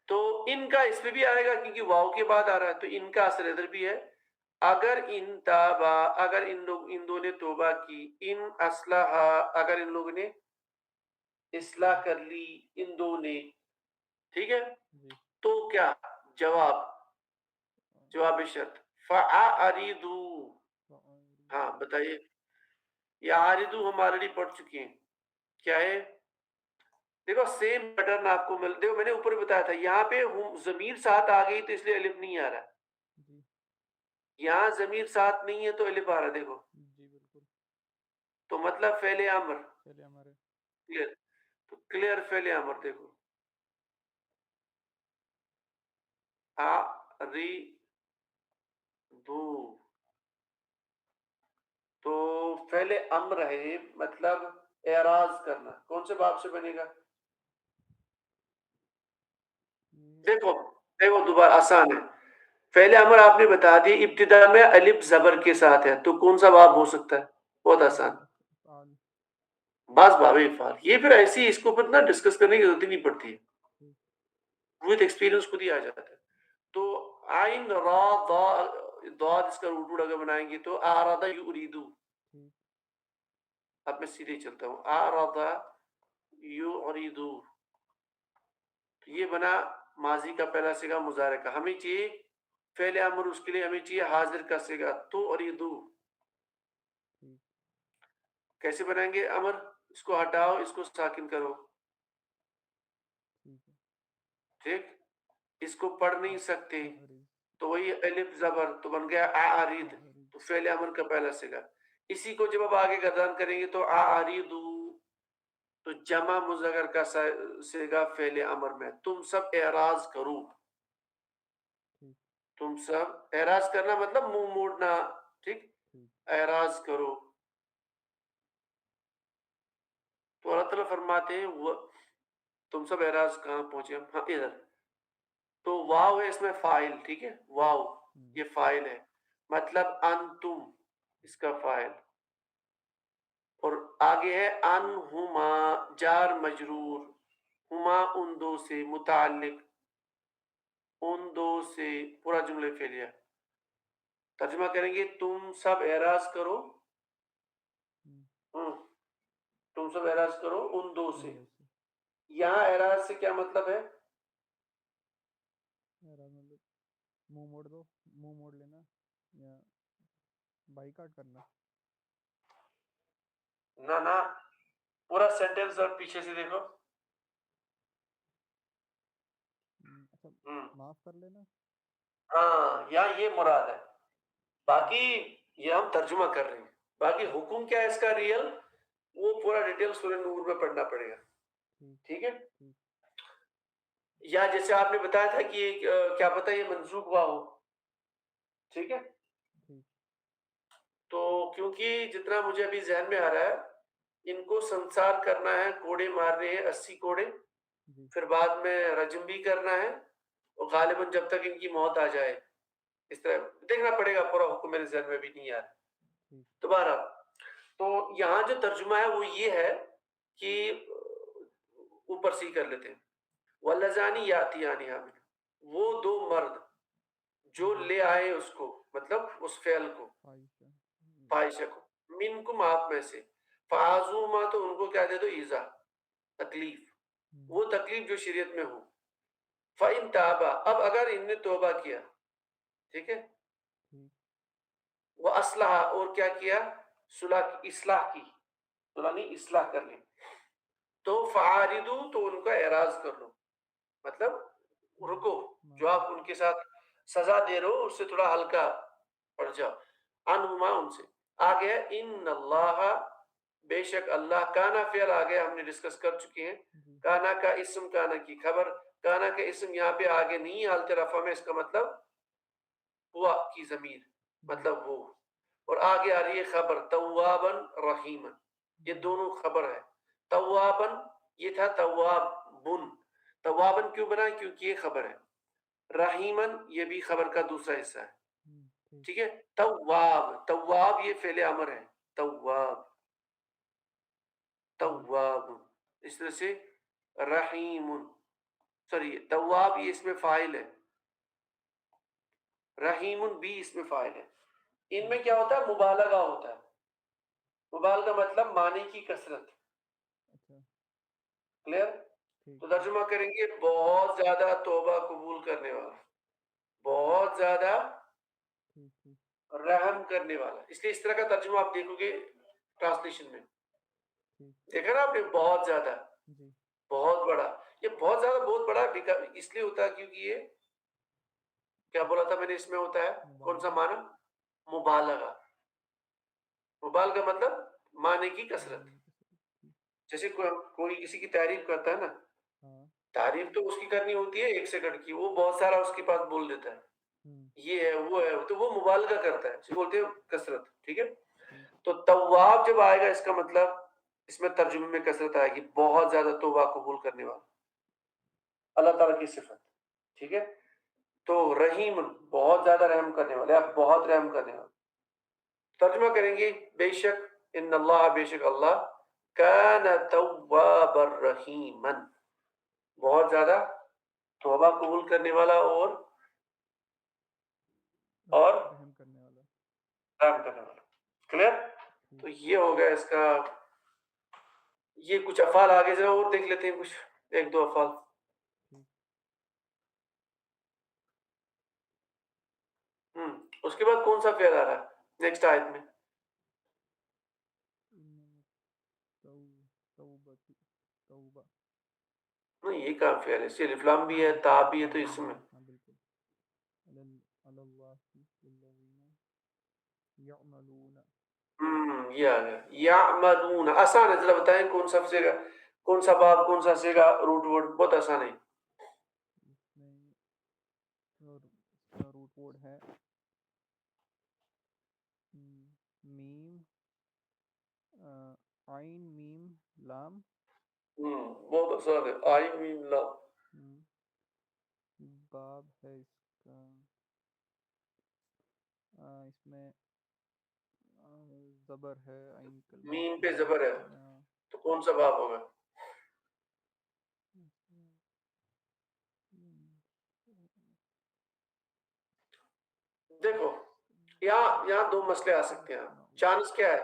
تو ان کا اس میں بھی آئے گا کیونکہ واو کے بعد آ رہا ہے، تو ان کا اثر ادھر بھی ہے. اگر ان تابا، اگر ان دونوں نے توبہ کی. ان اصلاح، اگر ان لوگوں نے اصلاح کر لی، ان دو نے. ٹھیک ہے. جی. تو کیا جواب؟ جواب شرط فَأَعْرِضُوا. ہاں بتائیے. یہ عارضو ہم آلریڈی پڑھ چکے ہیں. کیا ہے؟ دیکھو سیم پیٹرن آپ کو ملتے ہو. میں نے اوپر بتایا تھا یہاں پہ ضمیر ساتھ آ گئی تو اس لیے الف نہیں آ رہا. جی. یہاں ضمیر ساتھ نہیں ہے تو الف آ رہا. دیکھو جی بالکل. تو مطلب فعل امر. چلیے ہمارے. کلیئر. تو کلیئر فعل امر. دیکھو دو، تو فعل امر ہے، مطلب اعراض کرنا. کون سے باب سے بنے گا؟ دیکھو دیکھو دوبارہ آسان ہے. فعل امر آپ نے بتا دی ابتدا میں الف زبر کے ساتھ ہے، تو کون سا باب ہو سکتا ہے؟ بہت آسان. افعال. بس باب افعال. یہ پھر ایسی اس کو پھر نہ ڈسکس کرنے کی ضرورت ہی نہیں پڑتی ہے، وتھ ایکسپیرینس خود ہی آ جاتا ہے. تو عین را ضاد اس کا روٹ اگر بنائیں گے تو اعرض یریدو. اب میں سیدھے چلتا ہوں. اعرض یعرض، یہ بنا ماضی کا پہلا صیغہ مضارع کا. ہمیں چاہیے فعل امر، اس کے لیے ہمیں چاہیے حاضر کا صیغہ تعرضو. کیسے بنائیں گے امر؟ اس کو ہٹاؤ، اس کو ساکن کرو. ٹھیک. اس کو پڑھ نہیں سکتے تو وہی الف زبر تو بن گیا اعرض، تو فعل امر کا پہلا صیغہ. اسی کو جب اب آگے گردان کریں گے تو اعرضو، تو جمع مذکر کا صیغہ فعل امر میں تم سب اعراض کرو. تم سب اعراض کرنا مطلب منہ موڑنا. ٹھیک. اعراض کرو. تو اللہ تعالیٰ فرماتے ہیں تم سب اعراض کہاں پہنچے؟ ہاں ادھر. تو واو ہے اس میں فاعل. ٹھیک ہے. واو یہ فاعل ہے، مطلب انتم اس کا فاعل. اور آگے ہے انہما جار مجرور، ہما ان دو سے متعلق، ان دو سے پورا جملہ فعلیہ. ترجمہ کریں گے تم سب اعراض کرو. تم سب اعراض کرو ان دو سے. یہاں اعراض سے کیا مطلب ہے؟ منہ موڑ دو، منہ موڑ لینا یا بائیکاٹ کرنا. نہ نہ، پورا سینٹینس اور پیچھے سے دیکھو. اچھا معاف کر لینا. ہاں یہاں یہ مراد ہے. باقی یہ ہم ترجمہ کر رہے ہیں، باقی حکم کیا ہے اس کا ریئل وہ پورا ڈیٹیل سورہ نور میں پڑھنا پڑے گا. ٹھیک ہے. یا جیسے آپ نے بتایا تھا کہ کیا پتہ یہ منسوخ ہوا ہو. ٹھیک ہے. تو کیونکہ جتنا مجھے ابھی ذہن میں آ رہا ہے ان کو سنسار کرنا ہے، کوڑے مارنے ہیں 80 کوڑے، پھر بعد میں رجم بھی کرنا ہے، اور غالباً جب تک ان کی موت آ جائے اس طرح دیکھنا پڑے گا، پورا حکم میرے ذہن میں بھی نہیں آ رہا دوبارہ. تو یہاں جو ترجمہ ہے وہ یہ ہے کہ اوپر سے ہی کر لیتے ہیں. واللذانی یاتیانہا منکم، وہ دو مرد جو لے آئے اس کو، مطلب اس فعل کو، فاحشہ کو، منکم آپ میں سے، فعزوما تو ان کو کیا دے دو، ایذا، تکلیف، وہ تکلیف جو شریعت میں ہو. فَإِن تابا، اب اگر ان نے توبہ کیا، ٹھیک ہے، وہ اصلاح، اور کیا کیا، صلح کی، اصلاح کی، صلح نہیں اصلاح کر لی، تو فعارضو، تو ان کا اعراض کر لو، مطلب رکو، جو آپ ان کے ساتھ سزا دے رہے ہو اس سے تھوڑا ہلکا پڑ جاؤ. عنہما، ان سے. آگے ان اللہ، بے شک اللہ، کانا فعل آگے ہم نے ڈسکس کر چکے ہیں. کانا کا اسم، کانا کی خبر. کانا کا اسم یہاں پہ آگے نہیں حالت رفع میں، اس کا مطلب ہوا کی ضمیر، مطلب وہ. اور آگے آ رہی ہے خبر، توابن رحیمن، یہ دونوں خبر ہے. توابن یہ تھا توابن، توابن کیوں بنا، کیونکہ یہ خبر ہے. رحیمن یہ بھی خبر کا دوسرا حصہ ہے. ٹھیک ہے. تواب، تواب یہ فعل امر ہے، تواب، تواب. اس طرح سے رحیم، سوری تواب یہ اس میں فاعل ہے، رحیم بھی اس میں فاعل ہے. ان میں کیا ہوتا ہے، مبالغہ ہوتا ہے. مبالغہ مطلب معنی کی کثرت. کلیئر. تو ترجمہ کریں گے بہت زیادہ توبہ قبول کرنے والا، بہت زیادہ رحم کرنے والا. اس لیے اس طرح کا ترجمہ آپ دیکھو گے ٹرانسلیشن میں، دیکھا نا آپ نے، بہت زیادہ، بہت بڑا. یہ بہت زیادہ بہت بڑا اس لیے ہوتا ہے کیونکہ یہ کیا بولا تھا میں نے، اس میں ہوتا ہے کون سا معنی، مبالغہ. مبالغہ مطلب معنی کی کثرت. جیسے کوئی کسی کی تعریف کرتا ہے نا، تعریف تو اس کی کرنی ہوتی ہے 1 سیکنڈ کی، وہ بہت سارا اس کے پاس بول دیتا ہے، یہ ہے وہ ہے، تو وہ مبالغہ کرتا ہے، اسے بولتے ہیں کثرت. ٹھیک ہے. تو تواب جب آئے گا اس کا مطلب اس میں ترجمے میں کثرت آئے گی، بہت زیادہ توبہ قبول کرنے والا، اللہ تعالیٰ کی صفت. ٹھیک ہے. تو رحیم بہت زیادہ رحم کرنے والے، آپ بہت رحم کرنے والے. ترجمہ کریں گے بے شک ان اللہ، بے شک اللہ، کان توابا رحیما، بہت زیادہ توبہ قبول کرنے والا اور رحم کرنے والا، رحم کرنے والا. کلیئر. تو یہ ہو گیا اس کا. یہ کچھ افعال آگے ذرا اور دیکھ لیتے ہیں، کچھ 1-2 افعال. اس کے بعد کون سا فعل آ رہا ہے نیکسٹ آیت میں، نہیں یہ کہاں فعل ہے، الف لام بھی ہے، تا بھی ہے، تو اس میں یہ آ گیا یعملون. آسان ہے، ذرا بتائیں کون سا سیگا، کون سا باب، کون سا سیگا، روٹ ورڈ بہت آسان ہے. روٹ ورڈ ہے میم، عین، میم، لام. بہت آسان ہے، آئی میم لام. باب ہے اس کا، اس میں زبر ہے، عین میم پہ زبر ہے، تو کون سا باب ہوگا، دیکھو یہاں 2 مسئلے آ سکتے ہیں. چانس کیا ہے،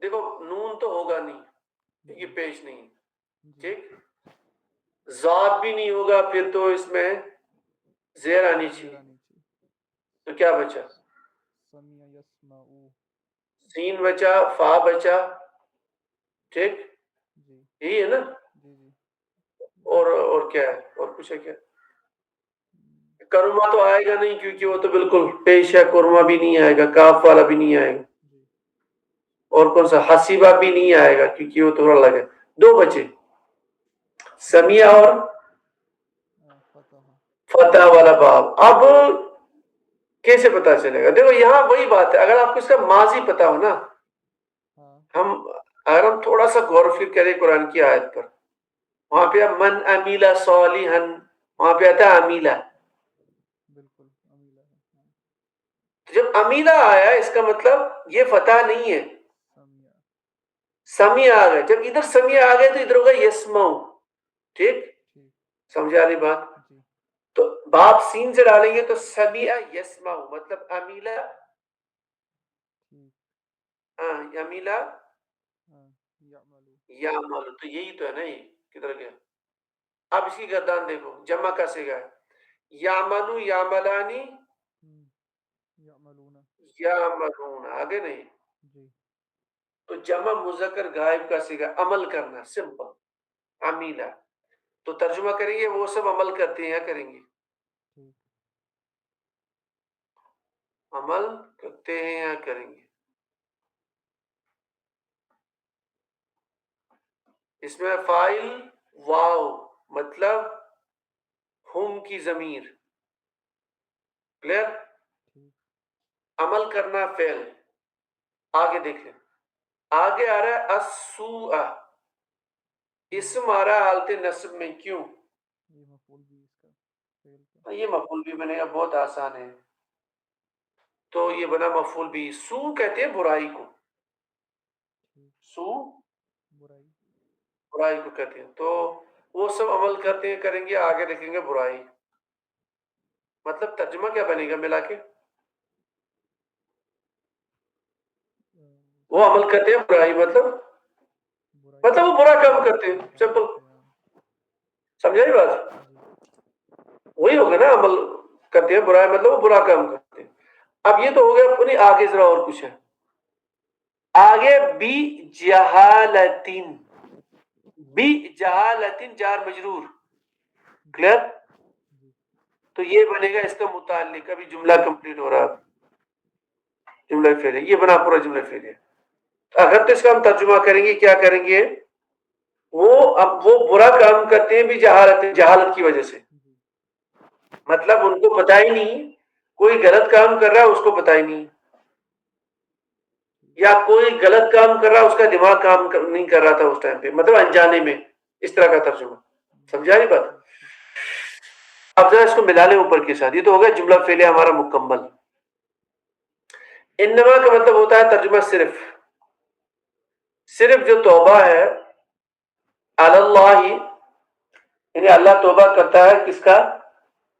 دیکھو نون تو ہوگا نہیں کیونکہ پیش نہیں. ٹھیک. ذات بھی نہیں ہوگا، پھر تو اس میں زیر آنی چاہیے، تو کیا بچا، سمیع یسمعو، سین بچا، فا بچا. ٹھیک. یہی ہے نا. اور کیا ہے، اور کچھ ہے کیا، کرما تو آئے گا نہیں کیونکہ وہ تو بالکل پیش ہے، کرما بھی نہیں آئے گا، کاف والا بھی نہیں آئے گا. اور کون سا، حسیبہ بھی نہیں آئے گا کیونکہ وہ تھوڑا الگ ہے. 2 بچے، سمیع اور فتح والا باب. اب کیسے پتا چلے گا، دیکھو یہاں وہی بات ہے، اگر آپ کو اس کا ماضی پتا ہو نا، اگر ہم تھوڑا سا غور و فکر کریں قرآن کی آیت پر، وہاں پہ من عمیلا صالحا، وہاں پہ آتا ہے عمیلا، بالکل جب امیلا آیا اس کا مطلب یہ فتح نہیں ہے، سمیا سمیع آ گئے. جب ادھر سمیع آ گئے تو ادھر ہوگا یسمعو. ٹھیک، ٹھیک سمجھا رہی بات؟ جی تو باپ سین سے ڈالیں گے تو سمیع یسمعو مطلب امیلا. ٹھیک ہاں امیلا ہاں یعملو یعمل، تو یہی تو ہے نا. یہ کدھر گیا؟ اب اس کی گردان دیکھو، جمع کا صیغہ ہے. یعملو یعملانی یعملون یعملون، آگے نہیں. جی تو جمع مذکر غائب کا صیغہ عمل کرنا، سمپل عمیلہ. تو ترجمہ کریں گے وہ سب عمل کرتے ہیں، کریں گے ٹھیک عمل کرتے ہیں یا کریں گے. اس میں فاعل واو مطلب ہم کی ضمیر. کلیئر؟ ٹھیک عمل کرنا فعل. آگے دیکھیں، آگے آ رہا ہے السوء، اسم آ رہا ہے حالت نصب میں. کیوں؟ یہ مفعول بھی اس کا فعل کا یہ مفعول بھی بنے گا، بہت آسان ہے. تو یہ بنا مفعول بھی. سو کہتے ہیں برائی کو، ٹھیک سو برائی برائی کو کہتے ہیں. تو وہ سب عمل کرتے ہیں، کریں گے. آگے دیکھیں گے برائی مطلب ترجمہ کیا بنے گا ملا کے؟ وہ عمل کرتے ہیں برائی مطلب برائی وہ برا کام کرتے ہیں، سمپل. کرتے ہیں سمجھا یہ بات؟ جی وہی ہوگا نا، عمل کرتے ہیں برائی مطلب وہ برا کام کرتے ہیں. اب یہ تو ہو گیا اپنی. آگے ذرا اور کچھ ہے. آگے بی جہالتین، بی جہالتین جار مجرور. کلیئر؟ جی تو یہ بنے گا اس کا متعلق. ابھی جملہ کمپلیٹ ہو رہا ہے، جملہ فعل ہے. یہ بنا پورا جملہ فعل ہے. اگر تو اس کا ہم ترجمہ کریں گے، کیا کریں گے؟ اب وہ برا کام کرتے ہیں بھی جہالت کی وجہ سے. جی مطلب ان کو پتہ ہی نہیں، کوئی غلط کام کر رہا ہے اس کو پتہ ہی نہیں، یا کوئی غلط کام کر رہا ہے اس کا دماغ کام نہیں کر رہا تھا اس ٹائم پہ، مطلب انجانے میں. اس طرح کا ترجمہ. سمجھا نہیں بات؟ اب ذرا اس کو ملا لیں اوپر کے ساتھ. یہ تو ہو گیا جملہ فعلیہ ہمارا مکمل. انما کا مطلب ہوتا ہے ترجمہ صرف جو توبہ ہے اللہ، یعنی اللہ توبہ کرتا ہے کس کا؟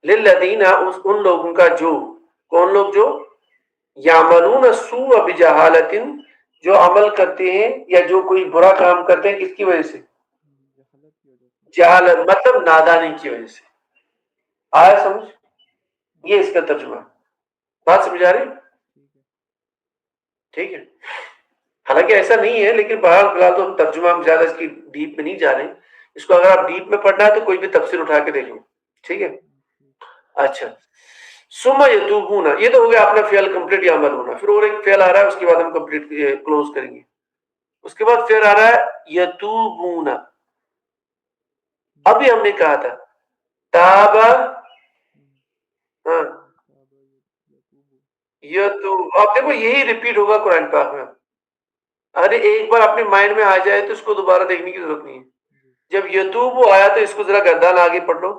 للذین، ان لوگوں کا جو، کون لوگ؟ جو یعملون السوء بجہالۃ، جو عمل کرتے ہیں یا جو کوئی برا کام کرتے ہیں کس کی وجہ سے؟ جہالت کی وجہ سے جہالت مطلب نادانی کی وجہ سے. آیا سمجھ؟ یہ اس کا ترجمہ. بات سمجھ آ رہی؟ ٹھیک ہے ٹھیک ہے. حالانکہ ایسا نہیں ہے، لیکن بہرحال فی الحال تو ہم ترجمہ ہم زیادہ اس کی ڈیپ میں نہیں جا رہے ہیں. اس کو اگر آپ ڈیپ میں پڑھنا ہے تو کوئی بھی تفسیر اٹھا کے دیکھ لو. ٹھیک ہے. اچھا، ثم یتوبون، یہ تو ہو گیا اپنا فعل کمپلیٹ یا عمل ہونا. پھر اور ایک فعل آ رہا ہے، اس کے بعد ہم کمپلیٹ کلوز کریں گے. اس کے بعد پھر آ رہا ہے یتوبون. ابھی ہم نے کہا تھا تابا، ہاں یہ تو آپ دیکھو یہی ریپیٹ ہوگا قرآن پاک میں. اگر ایک بار اپنے مائنڈ میں آ جائے تو اس کو دوبارہ دیکھنے کی ضرورت نہیں ہے. جب یتوب آیا تو اس کو ذرا گردان آگے پڑھ لو.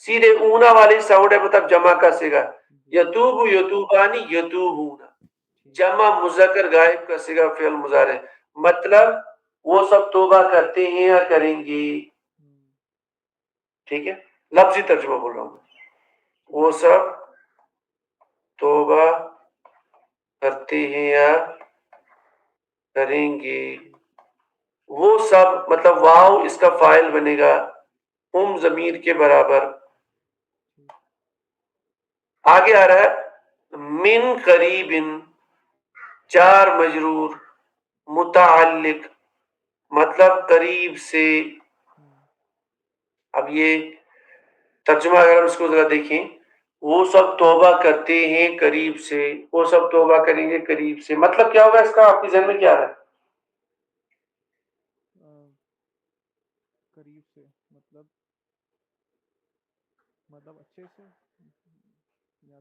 سیدھے اونا والی ساؤنڈ ہے، مطلب جمع کا صیغہ. یتوب یتوبانی یتوبون، جمع مذکر غائب کا صیغہ فعل مضارع. مطلب وہ سب توبہ کرتے ہیں یا کریں گے. ٹھیک ہے، لفظی ترجمہ بول رہا ہوں. وہ سب توبہ کرتے ہیں یا کریں گے. وہ سب مطلب واو اس کا فاعل بنے گا ہم ضمیر کے برابر. آگے آ رہا ہے من قریب، جار مجرور متعلق مطلب قریب سے. اب یہ ترجمہ اگر ہم اس کو ذرا دیکھیں، وہ سب توبہ کرتے ہیں قریب سے، وہ سب توبہ کریں گے قریب سے. مطلب کیا ہوگا اس کا؟ آپ کے ذہن میں کیا آ رہا ہے؟ قریب سے مطلب اچھے سے،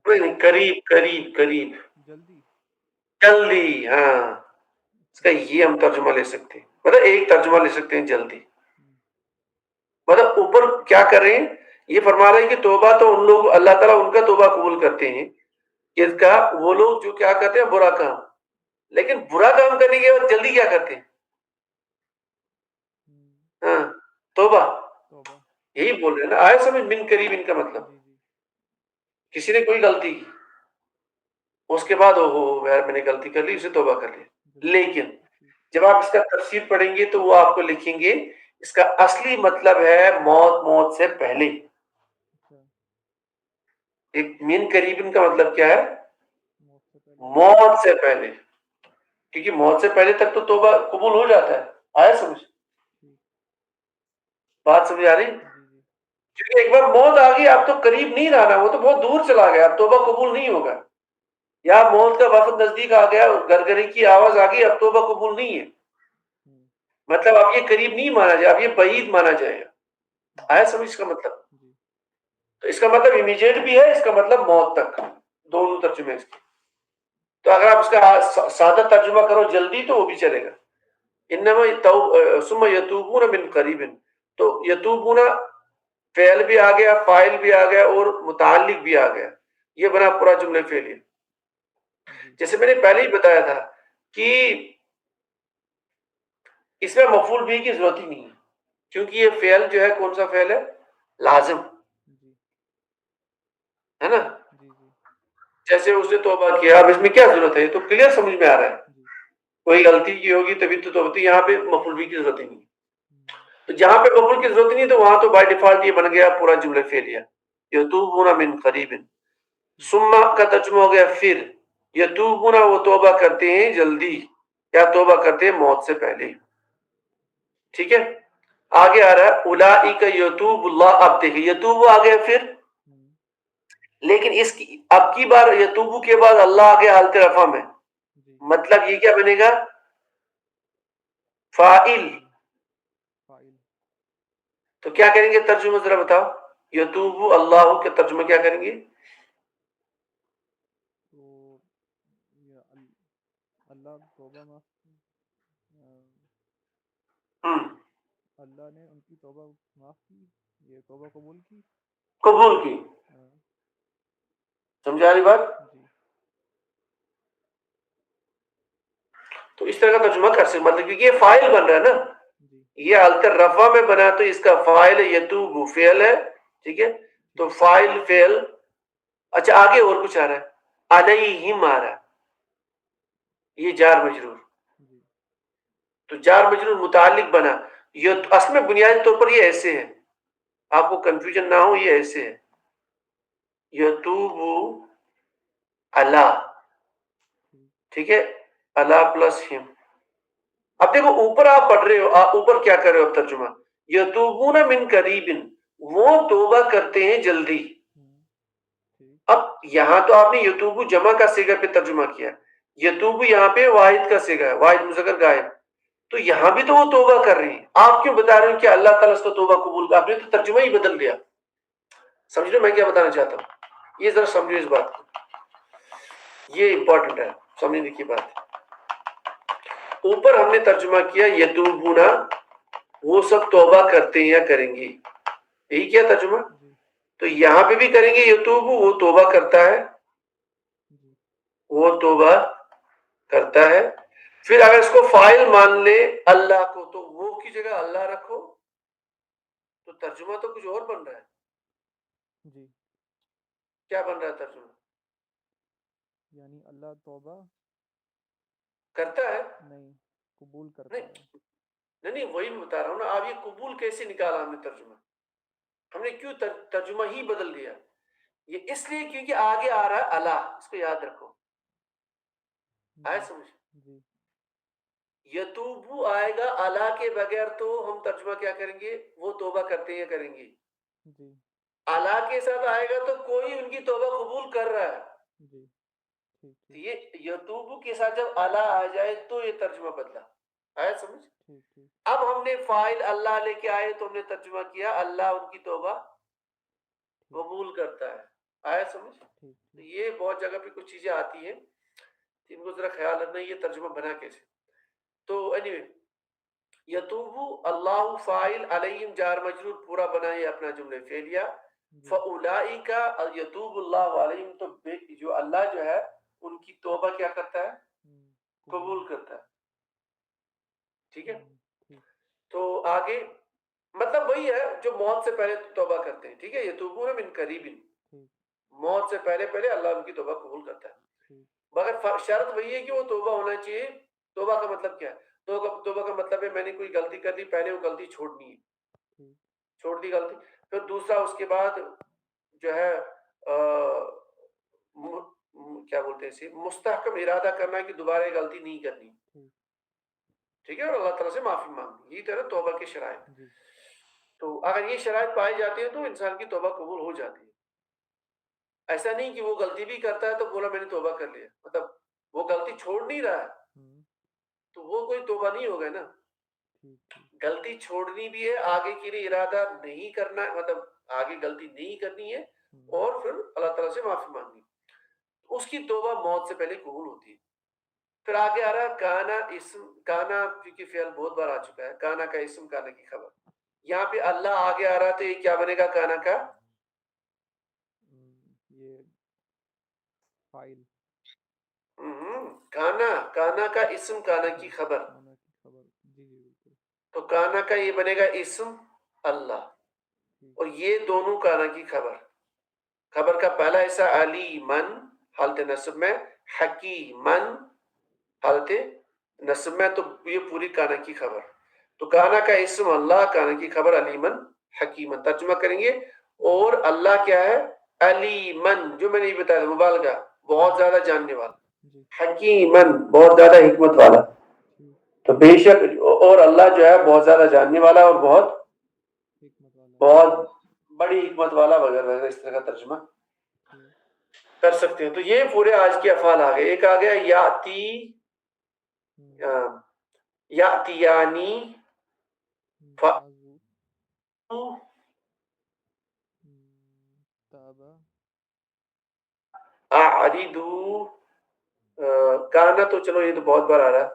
نہیں، قریب قریب قریب، جلدی. جلدی. ہاں، اس کا یہ ہم ترجمہ لے سکتے ہیں، مطلب ایک ترجمہ لے سکتے ہیں جلدی. مطلب اوپر کیا کر رہے ہیں؟ یہ فرما رہے ہیں کہ توبہ تو ان لوگ، اللہ تعالیٰ ان کا توبہ قبول کرتے ہیں اس کا وہ لوگ جو کیا کرتے ہیں برا کام، لیکن برا کام کرنے کے بعد جلدی کیا کرتے ہیں؟ ہاں توبہ، توبہ. یہی بول رہے ہیں نا، آئے سمجھ من قریب ان کا مطلب، جی جی کسی نے کوئی غلطی کی اس کے بعد او ہو یار میں نے غلطی کر لی، اسے توبہ کر لیا، بالکل. لیکن ٹھیک. جب آپ اس کا تفسیر پڑھیں گے تو وہ آپ کو لکھیں گے اس کا اصلی مطلب ہے موت سے پہلے. اچھا. ایک من قریب کا مطلب کیا ہے؟ موت سے پہلے. موت سے پہلے، کیونکہ موت سے پہلے تک تو توبہ قبول ہو جاتا ہے. آیا سمجھ؟ ٹھیک. بات سمجھ آ رہی؟ جی جی. کیونکہ ایک بار موت آ گئی اب تو قریب نہیں رہنا، وہ تو بہت دور چلا گیا، اب توبہ قبول نہیں ہوگا. یا موت کا وقت نزدیک آ گیا، گرگری کی آواز آ گئی، اب توبہ قبول نہیں ہے. مطلب اب یہ قریب نہیں مانا جائے، اب یہ بعید مانا جائے گا. آیا سمجھ اس کا مطلب؟ جی. تو اس کا مطلب امیجیٹ بھی ہے، اس کا مطلب موت تک، دونوں ترجمے اس کے. تو اگر آپ اس کا سادہ ترجمہ کرو جلدی تو وہ بھی چلے گا. انما ثم یتوبون من قریب، تو یتوبون فعل بھی آ گیا، فاعل بھی آ گیا اور متعلق بھی آ گیا، یہ بنا پورا جملہ فعلیہ. جی. جیسے میں نے پہلے ہی بتایا تھا کہ اس میں مفعول بھی کی ضرورت ہی نہیں ہے، کیونکہ یہ فعل جو ہے کون سا فعل ہے؟ لازم جی. ہے نا. جی جی. جیسے اس نے توبہ کیا، اب اس میں کیا ضرورت ہے؟ یہ تو کلیئر سمجھ میں آ رہا ہے. جی. کوئی غلطی کی ہوگی تبھی تو توبہ، یہاں پہ مفعول بھی کی ضرورت ہی نہیں. تو ٹھیک. جہاں پہ مفعول کی ضرورت نہیں تو وہاں تو بائی ڈیفالٹ یہ بن گیا پورا جملہ فعلیہ. یتوبون من قریب، ثم کا ترجمہ ہو گیا پھر، یتوبون وہ توبہ کرتے ہیں جلدی، یا توبہ کرتے ہیں موت سے پہلے. ٹھیک ہے. آگے آ رہا ہے اولئک یتوب اللہ. اب دیکھیں یتوب آ گیا پھر، لیکن اس کی اب کی بار یتوبو کے بعد اللہ آگے حالت رفع میں، جی. مطلب یہ کیا بنے گا؟ فاعل. فاعل. تو کیا کریں گے ترجمہ ذرا بتاؤ؟ یتوبو اللہ کے ترجمہ کیا کریں گے؟ تو یہ اللہ توبہ معاف، اللہ نے ان کی توبہ معاف کی، یہ توبہ قبول کی. قبول کی. سمجھا رہی بات؟ جی. تو اس طرح کا ترجمہ کر سکتے، مطلب کیونکہ یہ فاعل بن رہا ہے نا، جی. یہ حالت رفع میں بنا تو اس کا فاعل یتوب فعل ہے. ٹھیک ہے. تو فاعل فعل. اچھا آگے اور کچھ آ رہا ہے، علیہم آ رہا ہے، یہ جار مجرور. جی. تو جار مجرور متعلق بنا. یہ اصل میں بنیادی طور پر یہ ایسے ہے، آپ کو کنفیوژن نہ ہو، یہ ایسے ہے یتوب اللہ. ٹھیک ہے. اللہ پلس ہم. اب دیکھو اوپر آپ پڑھ رہے ہو، آپ اوپر کیا کر رہے ہو اب ترجمہ؟ یتوبون من قریب، وہ توبہ کرتے ہیں جلدی. اب یہاں تو آپ نے یتوبو جمع کا صیغہ پہ ترجمہ کیا، یتوبو یہاں پہ واحد کا صیغہ ہے، واحد مذکر غائب. تو یہاں بھی تو وہ توبہ کر رہے ہیں، آپ کیوں بتا رہے ہیں کہ اللہ تعالیٰ اس کو توبہ قبول کر؟ آپ نے تو ترجمہ ہی بدل دیا. سمجھ لو میں کیا بتانا چاہتا ہوں، یہ ذرا سمجھو اس بات کو، یہ امپورٹنٹ ہے سمجھنے کی بات. اوپر ہم نے ترجمہ کیا یتوبونا، وہ سب توبہ کرتے ہیں یا کریں گے، یہی کیا ترجمہ. تو یہاں پہ بھی کریں گے یتوبو، وہ توبہ کرتا ہے، وہ توبہ کرتا ہے. پھر اگر اس کو فاعل مان لے اللہ کو تو وہ کی جگہ اللہ رکھو تو ترجمہ تو کچھ اور بن رہا ہے. جی. کیا بن رہا ہے ترجمہ؟ یعنی اللہ توبہ کرتا ہے، نہیں قبول کرتا نہیں ہے. نہیں وہی میں بتا رہا ہوں نا. آپ یہ قبول کیسے نکالا ہم نے ترجمہ؟ ہم نے کیوں ترجمہ ہی بدل دیا؟ یہ اس لیے کیونکہ آگے آ رہا ہے اللہ، اس کو یاد رکھو. آئے سمجھ؟ جی. یتوبو آئے گا اللہ کے بغیر تو ہم ترجمہ کیا کریں گے؟ وہ توبہ کرتے ہیں کریں گے. جی. اللہ کے ساتھ آئے گا تو کوئی ان کی توبہ قبول کر رہا ہے. جی. ٹھیک. یہ یتوبو کے ساتھ جب اللہ آ جائے تو یہ ترجمہ بدلا. آیا سمجھ؟ ٹھیک. اب ہم نے فاعل اللہ لے کے آئے تو ہم نے ترجمہ کیا اللہ ان کی توبہ قبول کرتا ہے. آیا سمجھ؟ تو یہ بہت جگہ پہ کچھ چیزیں آتی ہیں، ان کو ذرا خیال رکھنا یہ ترجمہ بنا کیسے. تو اینیوے یتوبو اللہ فاعل علیہم جار مجرور پورا بنا یہ اپنا جملہ فعلیہ. جی فَأُولَٰئِکَ یتوب اللہ علیہم، تو جو اللہ جو ہے ان کی توبہ کیا کرتا ہے؟ قبول کرتا ہے. ٹھیک ہے. ٹھیک تو آگے مطلب وہی ہے جو موت سے پہلے توبہ کرتے ہیں. ٹھیک ہے. یتوبون من قریب، ٹھیک موت سے پہلے پہلے اللہ ان کی توبہ قبول کرتا ہے. ٹھیک مگر شرط وہی ہے کہ وہ توبہ ہونا چاہیے. توبہ کا مطلب کیا ہے؟ توبہ کا مطلب ہے میں نے کوئی غلطی کر دی، پہلے وہ غلطی چھوڑنی ہے، ٹھیک چھوڑ دی غلطی. پھر دوسرا اس کے بعد جو ہے کیا بولتے ہیں اسے، مستحکم ارادہ کرنا کہ دوبارہ یہ غلطی نہیں کرنی. ٹھیک ٹھیک ہے. اور اللہ تعالیٰ سے معافی مانگنی. یہی طرح توبہ کی شرائط. جی تو اگر یہ شرائط پائی جاتی ہے تو انسان کی توبہ قبول ہو جاتی ہے. ایسا نہیں کہ وہ غلطی بھی کرتا ہے تو بولا میں نے توبہ کر لیا، مطلب وہ غلطی چھوڑ نہیں رہا ہے تو وہ کوئی توبہ نہیں ہوگا نا. ٹھیک ٹھیک غلطی چھوڑنی بھی ہے، آگے کے لیے ارادہ نہیں کرنا ہے، مطلب آگے غلطی نہیں کرنی ہے، اور پھر اللہ تعالیٰ سے معافی مانگنی. اس کی توبہ موت سے پہلے قبول ہوتی ہے. پھر آگے آ رہا کانا اسم. کانا کیونکہ فعل بہت بار آ چکا ہے. کانا کا اسم، کانا کی خبر. یہاں پہ اللہ آگے آ رہا تو یہ کیا بنے گا؟ کانا کا یہ فائل کانا کا اسم، کانا کی خبر. کانا کی خبر. جی جی بالکل. تو کانا کا یہ بنے گا اسم اللہ، ٹھیک اور یہ دونوں کانا کی خبر. خبر کا پہلا حصہ علی من حالت نصب میں، حکیمن حالت نصب میں، تو یہ پوری کانا کی خبر. تو کانا کا اسم اللہ، کانا کی خبر علیمن حکیمن. ترجمہ کریں گے. اور اللہ کیا ہے؟ علیمن، جو میں نے یہ بتایا مبالغہ، بہت زیادہ جاننے والا. جی حکیمن، بہت زیادہ حکمت والا. ٹھیک تو بے شک، اور اللہ جو ہے بہت زیادہ جاننے والا اور بہت حکمت والا. بہت بڑی حکمت والا وغیرہ وغیرہ، اس طرح کا ترجمہ ٹھیک کر سکتے ہیں. تو یہ پورے آج کے افعال آ گئے. ایک آ گیا یاتی، یاتیانی، تازو تابا اعرضو. کانا تو چلو یہ تو بہت بار آ رہا ہے.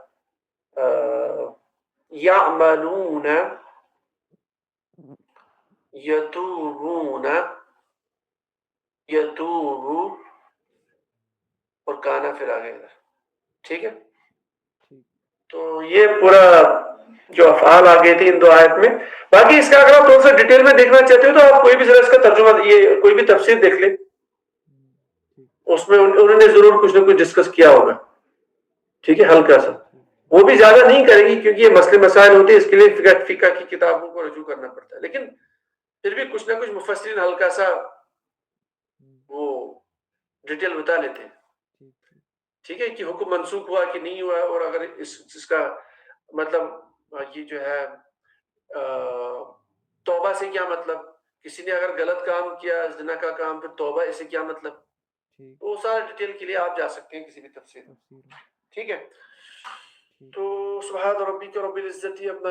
یعملون، یتوبون، یتوبو، اور کانا پھر آگے ادھر. ٹھیک ہے. ٹھیک تو یہ پورا جو افعال آگے تھے ان دو آیت میں. باقی اس کا اگر آپ تھوڑا سا ڈیٹیل میں دیکھنا چاہتے ہو تو آپ کوئی بھی ذرا اس کا ترجمہ، یہ کوئی بھی تفسیر دیکھ لیں، ٹھیک اس میں انہوں نے ضرور کچھ نہ کچھ ڈسکس کیا ہوگا. ٹھیک ہے. ہلکا سا، وہ بھی زیادہ نہیں کرے گی کیونکہ یہ مسئلے مسائل ہوتے ہیں، اس کے لیے فقہ کی کتابوں کو رجوع کرنا پڑتا ہے. لیکن پھر بھی کچھ نہ کچھ مفسرین ہلکا سا وہ ڈیٹیل بتا لیتے ہیں. ٹھیک ٹھیک ہے. کہ حکم منسوخ ہوا کہ نہیں ہوا، اور اگر اس کا مطلب یہ جو ہے توبہ سے کیا مطلب، کسی نے اگر غلط کام کیا، زنا کا کام، پھر توبہ اسے کیا مطلب، ٹھیک وہ سارا ڈیٹیل کے لیے آپ جا سکتے ہیں کسی بھی تفسیر میں. تفسیر میں. ٹھیک ہے. ٹھیک تو سبحان ربک رب العزت عما